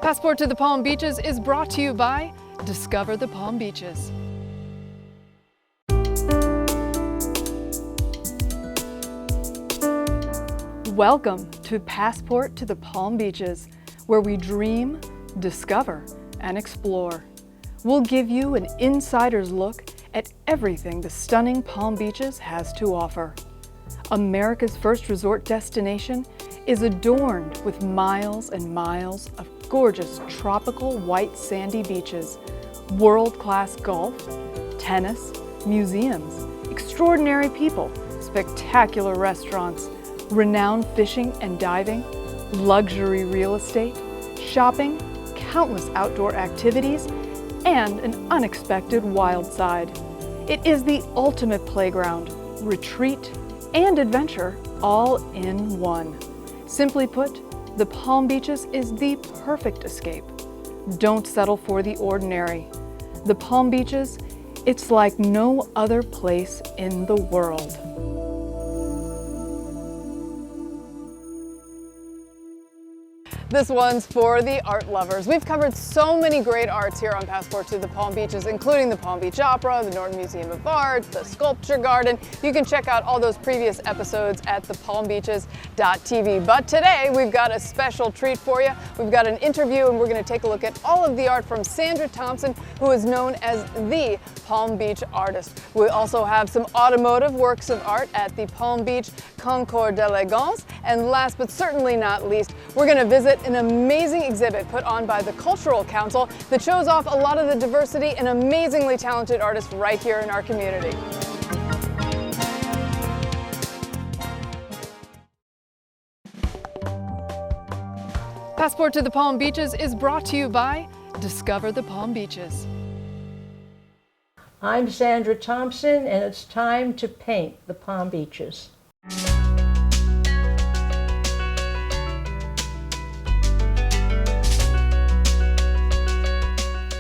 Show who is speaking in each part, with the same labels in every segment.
Speaker 1: Passport to the Palm Beaches is brought to you by Discover the Palm Beaches. Welcome to Passport to the Palm Beaches, where we dream, discover, and explore. We'll give you an insider's look at everything the stunning Palm Beaches has to offer. America's first resort destination is adorned with miles and miles of gorgeous tropical white sandy beaches, world-class golf, tennis, museums, extraordinary people, spectacular restaurants, renowned fishing and diving, luxury real estate, shopping, countless outdoor activities, and an unexpected wild side. It is the ultimate playground, retreat, and adventure all in one. Simply put, the Palm Beaches is the perfect escape. Don't settle for the ordinary. The Palm Beaches, it's like no other place in the world. This one's for the art lovers. We've covered so many great arts here on Passport to the Palm Beaches, including the Palm Beach Opera, the Norton Museum of Art, the Sculpture Garden. You can check out all those previous episodes at thepalmbeaches.tv. But today we've got a special treat for you. We've got an interview and we're going to take a look at all of the art from Sandra Thompson, who is known as the Palm Beach artist. We also have some automotive works of art at the Palm Beach Concours d'Elegance. And last but certainly not least, we're going to visit an amazing exhibit put on by the Cultural Council that shows off a lot of the diversity and amazingly talented artists right here in our community. Passport to the Palm Beaches is brought to you by Discover the Palm Beaches.
Speaker 2: I'm Sandra Thompson, and it's time to paint the Palm Beaches.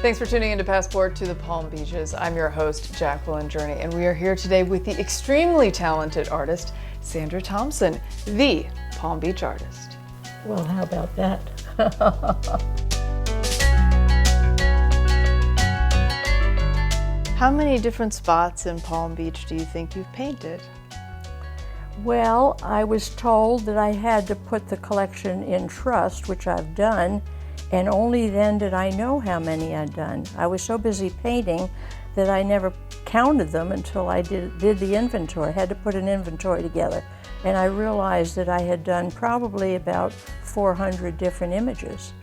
Speaker 1: Thanks for tuning in to Passport to the Palm Beaches. I'm your host, Jacqueline Journey, and we are here today with the extremely talented artist, Sandra Thompson, the Palm Beach artist.
Speaker 2: Well, how about that?
Speaker 1: How many different spots in Palm Beach do you think you've painted?
Speaker 2: Well, I was told that I had to put the collection in trust, which I've done, and only then did I know how many I'd done. I was so busy painting that I never counted them until I did the inventory. I had to put an inventory together. And I realized that I had done probably about 400 different images.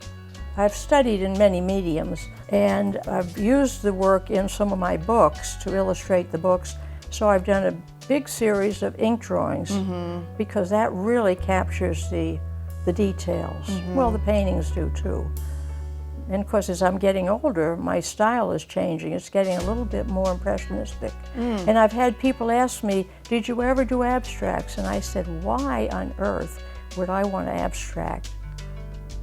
Speaker 2: I've studied in many mediums, and I've used the work in some of my books to illustrate the books. So I've done a big series of ink drawings because that really captures the details. Well, the paintings do too. And of course, as I'm getting older, my style is changing. It's getting a little bit more impressionistic. And I've had people ask me, did you ever do abstracts? And I said, why on earth would I want to abstract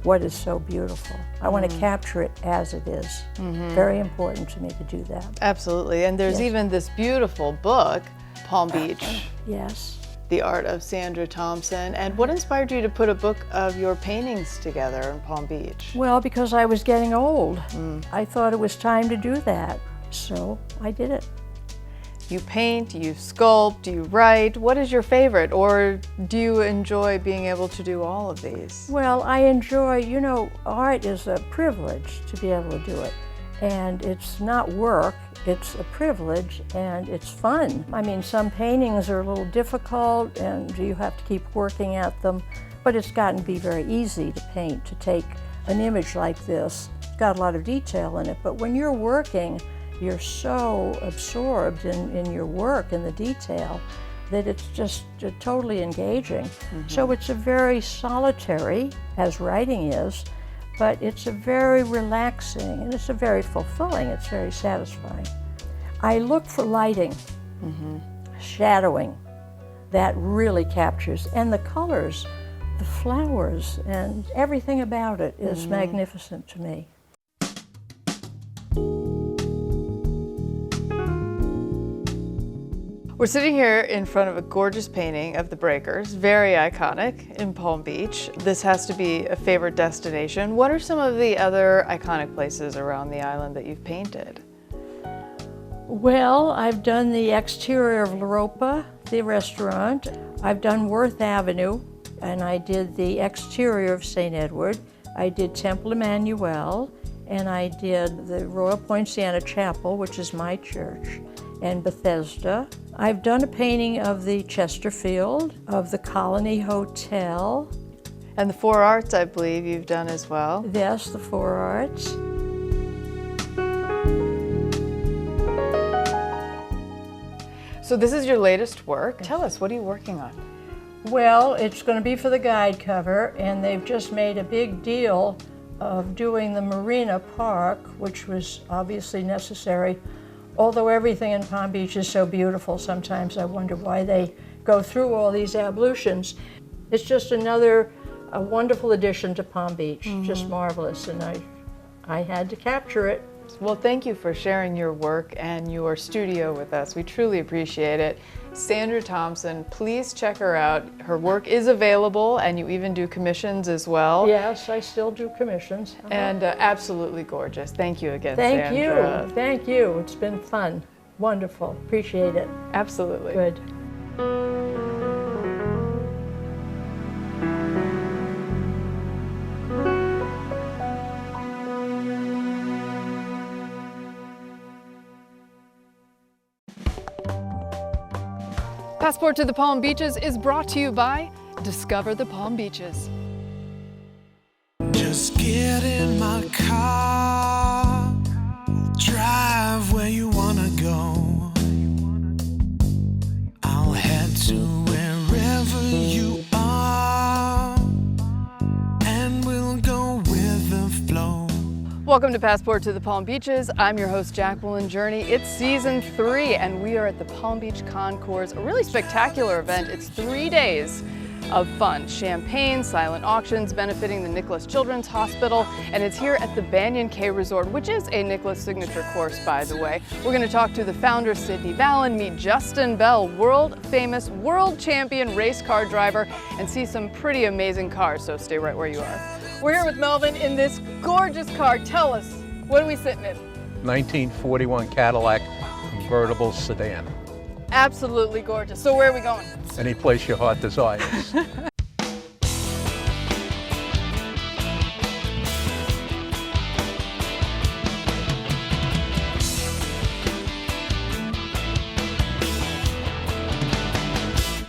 Speaker 2: what is so beautiful? I want to capture it as it is. Very important to me to do that.
Speaker 1: Absolutely, and there's even this beautiful book, Palm Beach.
Speaker 2: Yes.
Speaker 1: The Art of Sandra Thompson. And what inspired you to put a book of your paintings together in Palm Beach?
Speaker 2: Well, because I was getting old. I thought it was time to do that, so I did it.
Speaker 1: You paint, you sculpt, you write. What is your favorite, or do you enjoy being able to do all of these?
Speaker 2: Well, I enjoy, you know, art is a privilege to be able to do it. And it's not work, it's a privilege, and it's fun. I mean, some paintings are a little difficult and you have to keep working at them, but it's gotten to be very easy to paint, to take an image like this. It's got a lot of detail in it, but when you're working, you're so absorbed in your work and the detail that it's just totally engaging. So it's a very solitary, as writing is, but it's a very relaxing and it's a very fulfilling, it's very satisfying. I look for lighting, shadowing, that really captures, and the colors, the flowers, and everything about it is magnificent to me.
Speaker 1: We're sitting here in front of a gorgeous painting of the Breakers, very iconic in Palm Beach. This has to be a favorite destination. What are some of the other iconic places around the island that you've painted?
Speaker 2: Well, I've done the exterior of La Ropa, the restaurant. I've done Worth Avenue, and I did the exterior of St. Edward. I did Temple Emmanuel, and I did the Royal Poinciana Chapel, which is my church, and Bethesda. I've done a painting of the Chesterfield, of the Colony Hotel.
Speaker 1: And the Four Arts, I believe you've done as well.
Speaker 2: Yes, the Four Arts.
Speaker 1: So this is your latest work. Tell us, what are you working on?
Speaker 2: Well, it's going to be for the guide cover, and they've just made a big deal of doing the Marina Park, which was obviously necessary. Although everything in Palm Beach is so beautiful, sometimes I wonder why they go through all these ablutions. It's just a wonderful addition to Palm Beach, just marvelous, and I had to capture it.
Speaker 1: Well, thank you for sharing your work and your studio with us. We truly appreciate it. Sandra Thompson, please check her out. Her work is available, and you even do commissions as well.
Speaker 2: Yes, I still do commissions.
Speaker 1: And absolutely gorgeous. Thank you again, Sandra.
Speaker 2: Thank you. It's been fun. Wonderful. Appreciate it.
Speaker 1: Absolutely.
Speaker 2: Good.
Speaker 1: Passport to the Palm Beaches is brought to you by Discover the Palm Beaches.
Speaker 3: Just get in my car, drive where you wanna go. I'll head to wherever you are, and we'll go with the flow.
Speaker 1: Welcome to Passport to the Palm Beaches. I'm your host, Jacqueline Journey. It's season 3, and we are at the Palm Beach Concours, a really spectacular event. It's 3 days of fun. Champagne, silent auctions benefiting the Nicholas Children's Hospital, and it's here at the Banyan Cay Resort, which is a Nicholas signature course, by the way. We're going to talk to the founder, Sydney Vallon, meet Justin Bell, world-famous, world champion race car driver, and see some pretty amazing cars, so stay right where you are. We're here with Melvin in this gorgeous car. Tell us, what are we sitting in?
Speaker 4: 1941 Cadillac convertible sedan.
Speaker 1: Absolutely gorgeous. So where are we going?
Speaker 4: Any place your heart desires.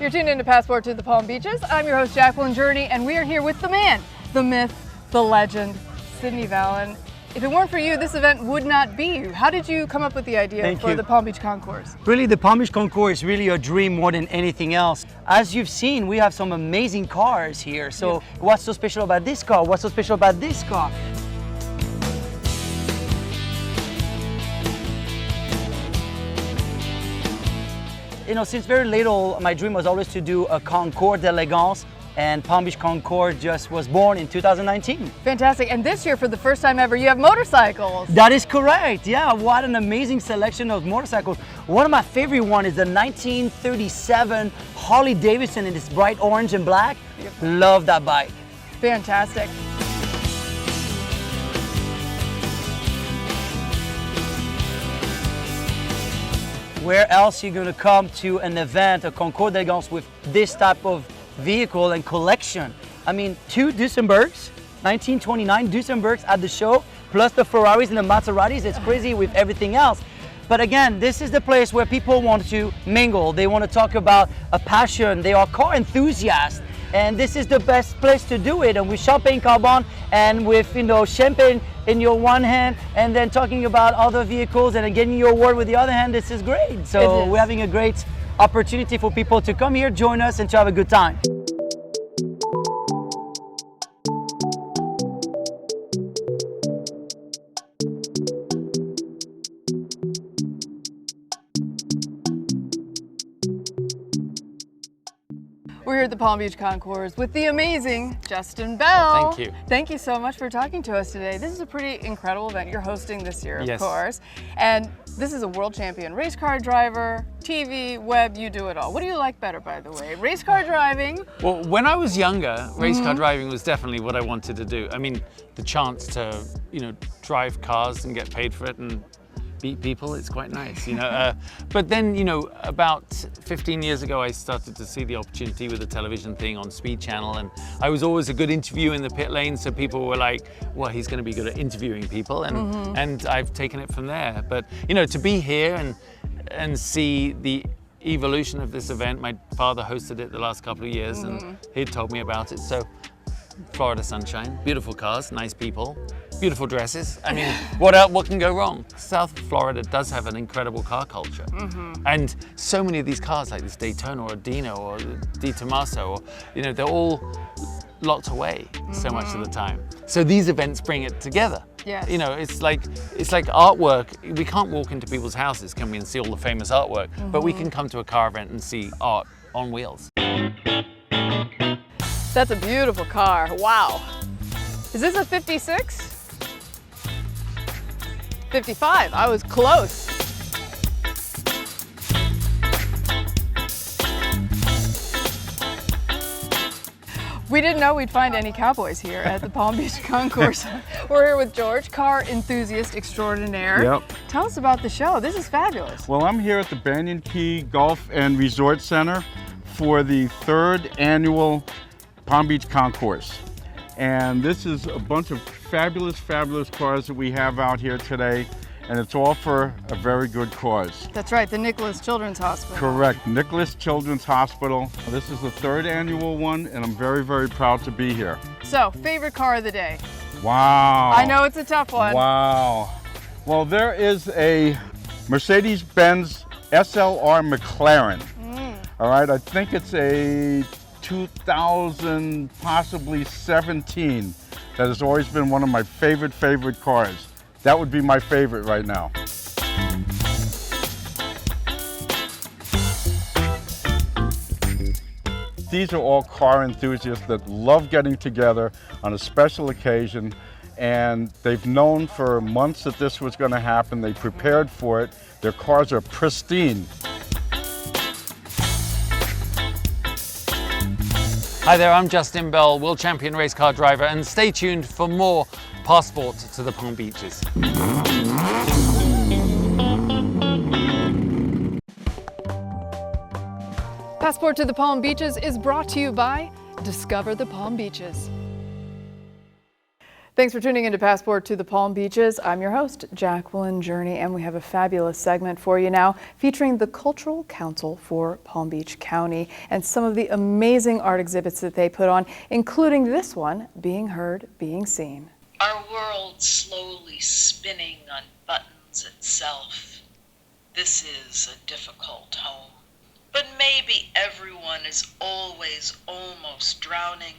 Speaker 1: You're tuned into Passport to the Palm Beaches. I'm your host, Jacqueline Journey, and we are here with the man, the myth, the legend, Sydney Vallon. If it weren't for you, this event would not be you. How did you come up with the idea for the Palm Beach Concours?
Speaker 5: Really, the Palm Beach Concours is really a dream more than anything else. As you've seen, we have some amazing cars here. So what's so special about this car? What's so special about this car? You know, since very little, my dream was always to do a Concours d'Elegance, and Palm Beach Concours just was born in 2019.
Speaker 1: Fantastic. And this year, for the first time ever, you have motorcycles.
Speaker 5: That is correct. Yeah, what an amazing selection of motorcycles. One of my favorite one is the 1937 Harley Davidson in this bright orange and black. Beautiful. Love that bike.
Speaker 1: Fantastic.
Speaker 5: Where else are you going to come to an event, a Concours d'Elegance, with this type of vehicle and collection? I mean, 2 Duesenbergs, 1929 Duesenbergs at the show, plus the Ferraris and the Maseratis. It's crazy with everything else. But again, this is the place where people want to mingle. They want to talk about a passion. They are car enthusiasts. And this is the best place to do it. And with Champagne Carbon and with, champagne in your one hand and then talking about other vehicles and then getting your award with the other hand, this is great. So we're having a great opportunity for people to come here, join us, and to have a good time.
Speaker 1: We're here at the Palm Beach Concours with the amazing Justin Bell.
Speaker 6: Thank you.
Speaker 1: Thank you so much for talking to us today. This is a pretty incredible event you're hosting this year, of
Speaker 6: Yes.
Speaker 1: course. And this is a world champion race car driver, TV, web, you do it all. What do you like better, by the way? Race car driving?
Speaker 6: Well, when I was younger, race car driving was definitely what I wanted to do. I mean, the chance to, drive cars and get paid for it and beat people, it's quite nice, But then, about 15 years ago, I started to see the opportunity with the television thing on Speed Channel, and I was always a good interviewer in the pit lane, so people were like, well, he's going to be good at interviewing people, and I've taken it from there. But, to be here and see the evolution of this event, my father hosted it the last couple of years, and he'd told me about it, so Florida sunshine, beautiful cars, nice people, beautiful dresses. I mean, what can go wrong? South Florida does have an incredible car culture. And so many of these cars, like this Daytona or Dino or Di Tommaso, they're all locked away so much of the time. So these events bring it together.
Speaker 1: Yes.
Speaker 6: It's like artwork. We can't walk into people's houses, can we, and see all the famous artwork, but we can come to a car event and see art on wheels.
Speaker 1: That's a beautiful car. Wow. Is this a 56? 55. I was close. We didn't know we'd find any cowboys here at the Palm Beach Concourse. We're here with George, car enthusiast extraordinaire.
Speaker 7: Yep.
Speaker 1: Tell us about the show. This is fabulous.
Speaker 7: Well, I'm here at the Banyan Key Golf and Resort Center for the 3rd annual Palm Beach Concourse. And this is a bunch of fabulous cars that we have out here today, and it's all for a very good cause.
Speaker 1: That's right, the Nicholas Children's Hospital.
Speaker 7: Correct, Nicholas Children's Hospital. This is the 3rd annual one, and I'm very proud to be here.
Speaker 1: So, favorite car of the day?
Speaker 7: Wow.
Speaker 1: I know it's a tough one.
Speaker 7: Wow. Well, there is a Mercedes-Benz SLR McLaren. All right, I think it's a 2000, possibly 17. That has always been one of my favorite cars. That would be my favorite right now. These are all car enthusiasts that love getting together on a special occasion, and they've known for months that this was going to happen. They prepared for it. Their cars are pristine.
Speaker 6: Hi there, I'm Justin Bell, world champion race car driver, and stay tuned for more Passport to the Palm Beaches.
Speaker 1: Passport to the Palm Beaches is brought to you by Discover the Palm Beaches. Thanks for tuning into Passport to the Palm Beaches. I'm your host, Jacqueline Journey, and we have a fabulous segment for you now featuring the Cultural Council for Palm Beach County and some of the amazing art exhibits that they put on, including this one, Being Heard, Being Seen.
Speaker 8: Our world slowly spinning unbuttons itself. This is a difficult home. But maybe everyone is always almost drowning.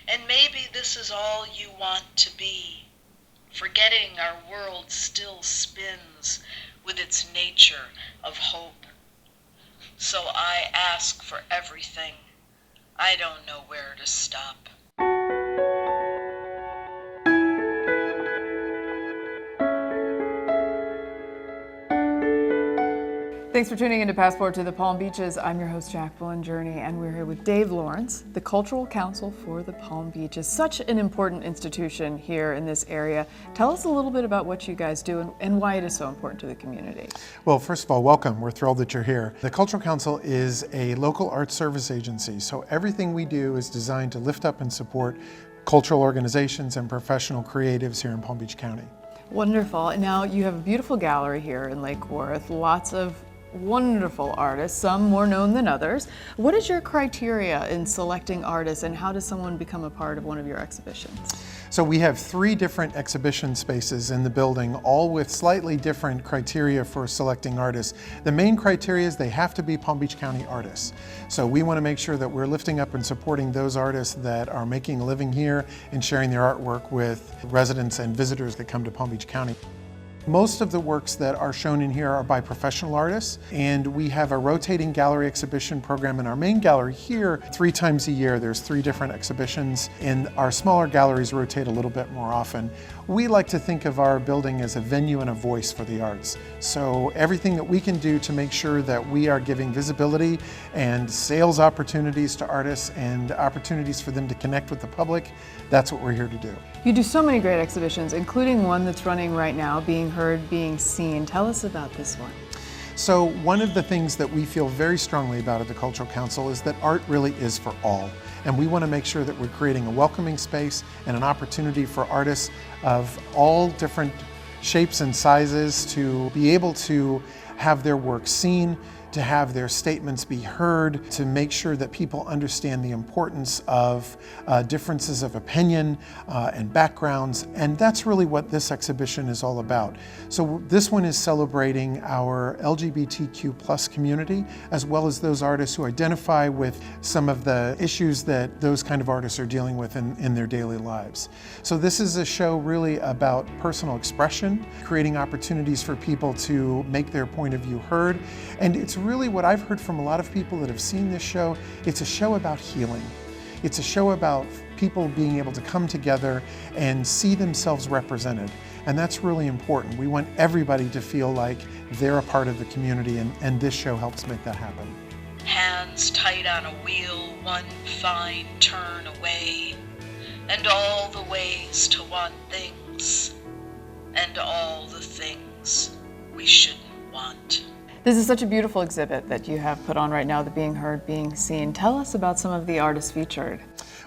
Speaker 8: And maybe this is all you want to be, forgetting our world still spins with its nature of hope. So I ask for everything. I don't know where to stop.
Speaker 1: Thanks for tuning into Passport to the Palm Beaches. I'm your host, Jacqueline Journey, and we're here with Dave Lawrence, the Cultural Council for the Palm Beaches. Such an important institution here in this area. Tell us a little bit about what you guys do and why it is so important to the community.
Speaker 9: Well, first of all, welcome. We're thrilled that you're here. The Cultural Council is a local arts service agency, so everything we do is designed to lift up and support cultural organizations and professional creatives here in Palm Beach County.
Speaker 1: Wonderful. Now, you have a beautiful gallery here in Lake Worth, lots of wonderful artists, some more known than others. What is your criteria in selecting artists, and how does someone become a part of one of your exhibitions?
Speaker 9: So we have 3 different exhibition spaces in the building, all with slightly different criteria for selecting artists. The main criteria is they have to be Palm Beach County artists. So we want to make sure that we're lifting up and supporting those artists that are making a living here and sharing their artwork with residents and visitors that come to Palm Beach County. Most of the works that are shown in here are by professional artists, and we have a rotating gallery exhibition program in our main gallery here 3 times a year. There's 3 different exhibitions, and our smaller galleries rotate a little bit more often. We like to think of our building as a venue and a voice for the arts. So everything that we can do to make sure that we are giving visibility and sales opportunities to artists and opportunities for them to connect with the public, that's what we're here to do.
Speaker 1: You do so many great exhibitions, including one that's running right now, Being Heard, Being Seen. Tell us about this one.
Speaker 9: So one of the things that we feel very strongly about at the Cultural Council is that art really is for all. And we want to make sure that we're creating a welcoming space and an opportunity for artists of all different shapes and sizes to be able to have their work seen, to have their statements be heard, to make sure that people understand the importance of differences of opinion and backgrounds. And that's really what this exhibition is all about. So this one is celebrating our LGBTQ+ community, as well as those artists who identify with some of the issues that those kind of artists are dealing with in their daily lives. So this is a show really about personal expression, creating opportunities for people to make their point of view heard. And it's really what I've heard from a lot of people that have seen this show. It's a show about healing. It's a show about people being able to come together and see themselves represented. And that's really important. We want everybody to feel like they're a part of the community, and this show helps make that happen.
Speaker 8: Hands tight on a wheel, one fine turn away, and all the ways to want things, and all the things we shouldn't want.
Speaker 1: This is such a beautiful exhibit that you have put on right now, the Being Heard, Being Seen. Tell us about some of the artists featured.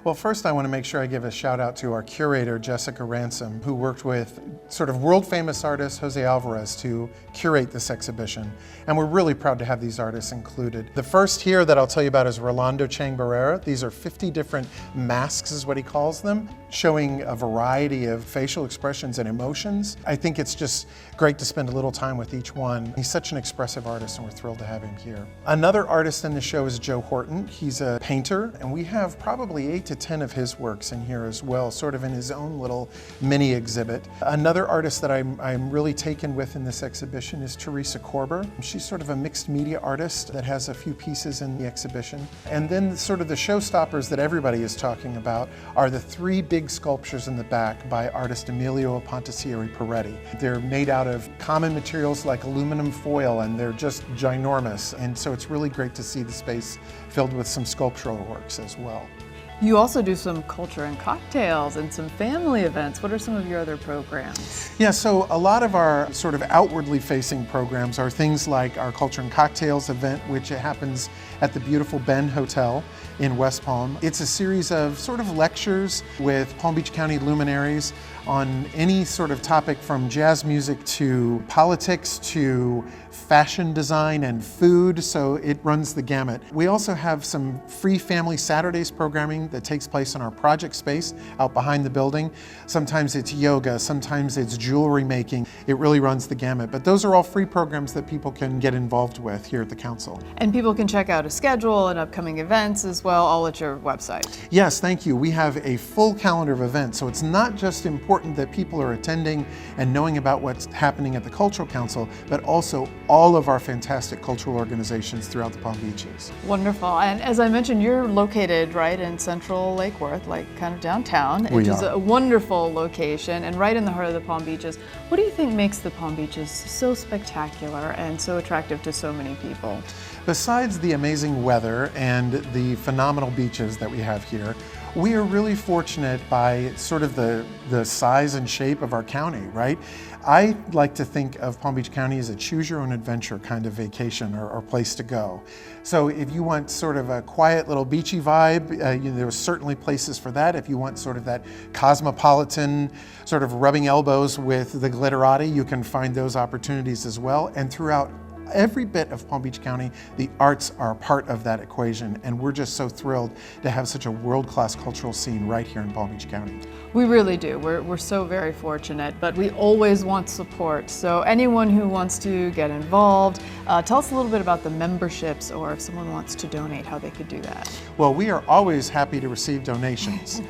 Speaker 9: Well, first I want to make sure I give a shout out to our curator, Jessica Ransom, who worked with sort of world famous artist Jose Alvarez to curate this exhibition. And we're really proud to have these artists included. The first here that I'll tell you about is Rolando Chang Barrera. These are 50 different masks is what he calls them, showing a variety of facial expressions and emotions. I think it's just great to spend a little time with each one. He's such an expressive artist, and we're thrilled to have him here. Another artist in the show is Joe Horton. He's a painter, and we have probably 8 to 10 of his works in here as well, sort of in his own little mini exhibit. Another artist that I'm really taken with in this exhibition is Teresa Korber. She's sort of a mixed media artist that has a few pieces in the exhibition. And then sort of the showstoppers that everybody is talking about are the 3 big sculptures in the back by artist Emilio Ponticelli Peretti. They're made out of common materials like aluminum foil, and they're just ginormous. And so it's really great to see the space filled with some sculptural works as well.
Speaker 1: You also do some culture and cocktails and some family events. What are some of your other programs?
Speaker 9: Yeah, so a lot of our sort of outwardly facing programs are things like our Culture and Cocktails event, which happens at the beautiful Ben Hotel in West Palm. It's a series of sort of lectures with Palm Beach County luminaries on any sort of topic from jazz music to politics to fashion design and food, so it runs the gamut. We also have some free Family Saturdays programming that takes place in our project space out behind the building. Sometimes it's yoga, sometimes it's jewelry making. It really runs the gamut, but those are all free programs that people can get involved with here at the Council.
Speaker 1: And people can check out a schedule and upcoming events as well, all at your website.
Speaker 9: Yes, thank you. We have a full calendar of events, so it's not just important that people are attending and knowing about what's happening at the Cultural Council, but also all of our fantastic cultural organizations throughout the Palm Beaches.
Speaker 1: Wonderful. And as I mentioned, you're located right in central Lake Worth, like kind of downtown, which is a wonderful location and right in the heart of the Palm Beaches. What do you think makes the Palm Beaches so spectacular and so attractive to so many people?
Speaker 9: Besides the amazing weather and the phenomenal beaches that we have here, we are really fortunate by sort of the size and shape of our county, right? I like to think of Palm Beach County as a choose your own adventure kind of vacation or place to go. So if you want sort of a quiet little beachy vibe, there are certainly places for that. If you want sort of that cosmopolitan sort of rubbing elbows with the glitterati, you can find those opportunities as well. And throughout every bit of Palm Beach County, the arts are a part of that equation, and we're just so thrilled to have such a world-class cultural scene right here in Palm Beach County.
Speaker 1: We really do. We're so very fortunate, but we always want support. So anyone who wants to get involved, tell us a little bit about the memberships, or if someone wants to donate, how they could do that.
Speaker 9: Well, we are always happy to receive donations.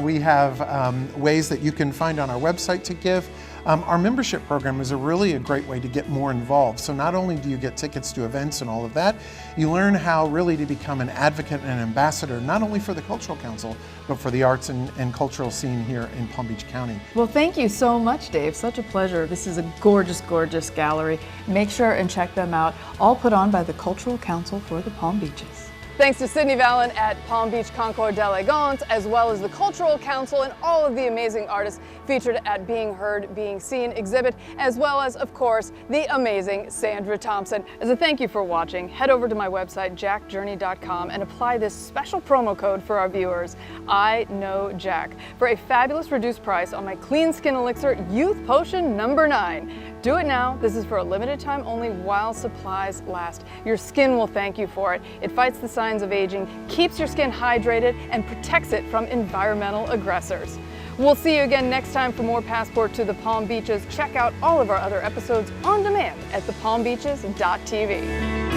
Speaker 9: We have ways that you can find on our website to give. Our membership program is really a great way to get more involved. So not only do you get tickets to events and all of that, you learn how really to become an advocate and an ambassador, not only for the Cultural Council, but for the arts and cultural scene here in Palm Beach County.
Speaker 1: Well, thank you so much, Dave. Such a pleasure. This is a gorgeous, gorgeous gallery. Make sure and check them out. All put on by the Cultural Council for the Palm Beaches. Thanks to Sydney Vallon at Palm Beach Concours d'Elegance, as well as the Cultural Council and all of the amazing artists featured at Being Heard, Being Seen exhibit, as well as, of course, the amazing Sandra Thompson. As a thank you for watching, head over to my website, jackjourney.com, and apply this special promo code for our viewers, I Know Jack, for a fabulous reduced price on my Clean Skin Elixir Youth Potion number 9. Do it now. This is for a limited time only while supplies last. Your skin will thank you for it. It fights the signs of aging, keeps your skin hydrated, and protects it from environmental aggressors. We'll see you again next time for more Passport to the Palm Beaches. Check out all of our other episodes on demand at thepalmbeaches.tv.